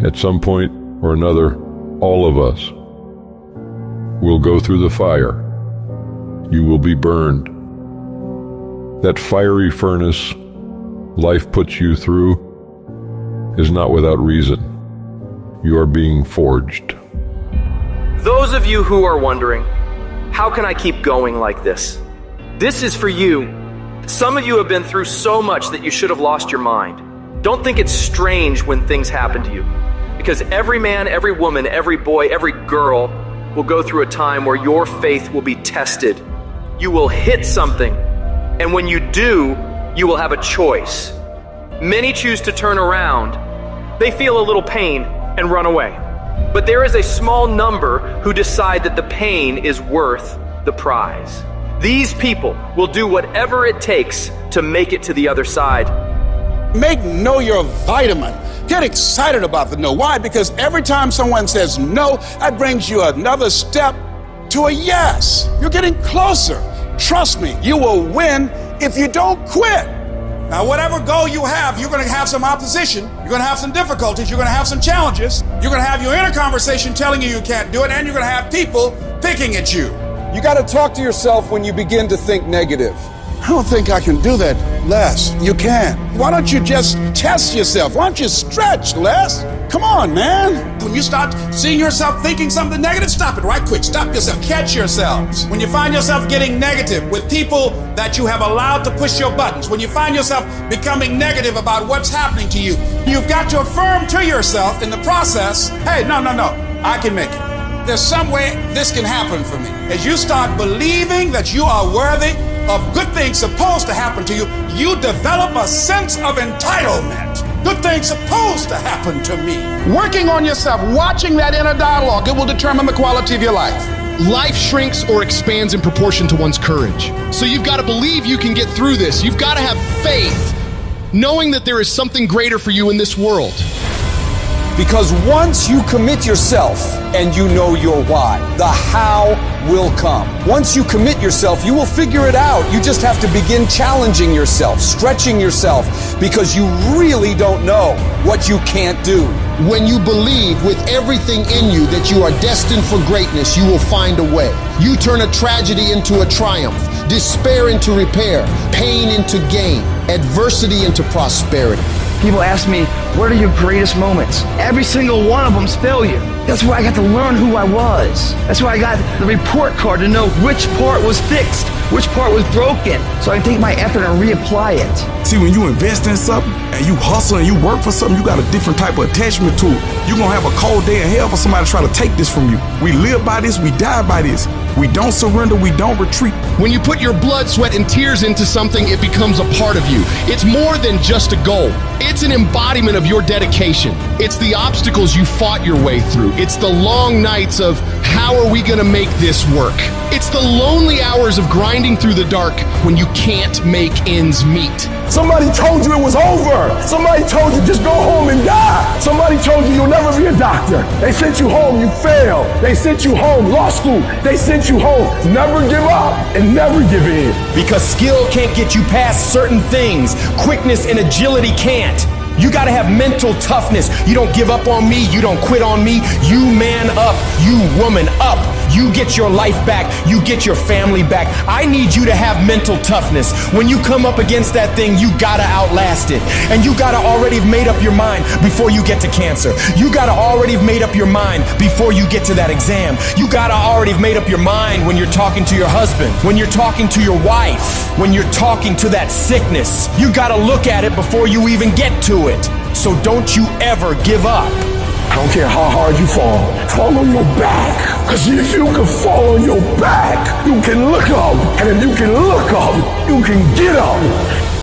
At some point or another, all of us will go through the fire. You will be burned. That fiery furnace life puts you through is not without reason. You are being forged. Those of you who are wondering, how can I keep going like this? This is for you. Some of you have been through so much that you should have lost your mind. Don't think it's strange when things happen to you, because every man, every woman, every boy, every girl will go through a time where your faith will be tested. You will hit something, and when you do, you will have a choice. Many choose to turn around. They feel a little pain and run away. But there is a small number who decide that the pain is worth the prize. These people will do whatever it takes to make it to the other side. Make no your vitamin. Get excited about the no. Why? Because every time someone says no, that brings you another step to a yes. You're getting closer. Trust me, you will win if you don't quit. Now, whatever goal you have, you're going to have some opposition. You're going to have some difficulties. You're going to have some challenges. You're going to have your inner conversation telling you you can't do it, and you're going to have people picking at you. You got to talk to yourself when you begin to think negative. I don't think I can do that, Les. You can. Why don't you just test yourself? Why don't you stretch, Les? Come on, man. When you start seeing yourself thinking something negative, stop it right quick. Stop yourself. Catch yourselves. When you find yourself getting negative with people that you have allowed to push your buttons, when you find yourself becoming negative about what's happening to you, you've got to affirm to yourself in the process, hey, no, I can make it. There's some way this can happen for me. As you start believing that you are worthy of good things supposed to happen to you, you develop a sense of entitlement. Good things supposed to happen to me. Working on yourself, watching that inner dialogue, it will determine the quality of your life. Life shrinks or expands in proportion to one's courage. So you've got to believe you can get through this. You've got to have faith, knowing that there is something greater for you in this world. Because once you commit yourself and you know your why, the how will come. Once you commit yourself, you will figure it out. You just have to begin challenging yourself, stretching yourself, because you really don't know what you can't do. When you believe with everything in you that you are destined for greatness, you will find a way. You turn a tragedy into a triumph, despair into repair, pain into gain, adversity into prosperity. People ask me, what are your greatest moments? Every single one of them's failure. That's where I got to learn who I was. That's where I got the report card to know which part was fixed, which part was broken, so I can take my effort and reapply it. See, when you invest in something and you hustle and you work for something, you got a different type of attachment to it. You're going to have a cold day in hell for somebody to try to take this from you. We live by this, we die by this. We don't surrender, we don't retreat. When you put your blood, sweat, and tears into something, it becomes a part of you. It's more than just a goal. It's an embodiment of your dedication. It's the obstacles you fought your way through. It's the long nights of, how are we gonna make this work? It's the lonely hours of grinding through the dark when you can't make ends meet. Somebody told you it was over. Somebody told you just go home and die. Somebody told you you'll never be a doctor. They sent you home, you failed. They sent you home, law school. They sent you home. Never give up and never give in. Because skill can't get you past certain things. Quickness and agility can't. You gotta have mental toughness. You don't give up on me, you don't quit on me. You man up, you woman up. You get your life back, you get your family back. I need you to have mental toughness. When you come up against that thing, you gotta outlast it. And you gotta already have made up your mind before you get to cancer. You gotta already have made up your mind before you get to that exam. You gotta already have made up your mind when you're talking to your husband, when you're talking to your wife, when you're talking to that sickness. You gotta look at it before you even get to it. So don't you ever give up. I don't care how hard you fall on your back. Because if you can fall on your back, you can look up. And if you can look up, you can get up.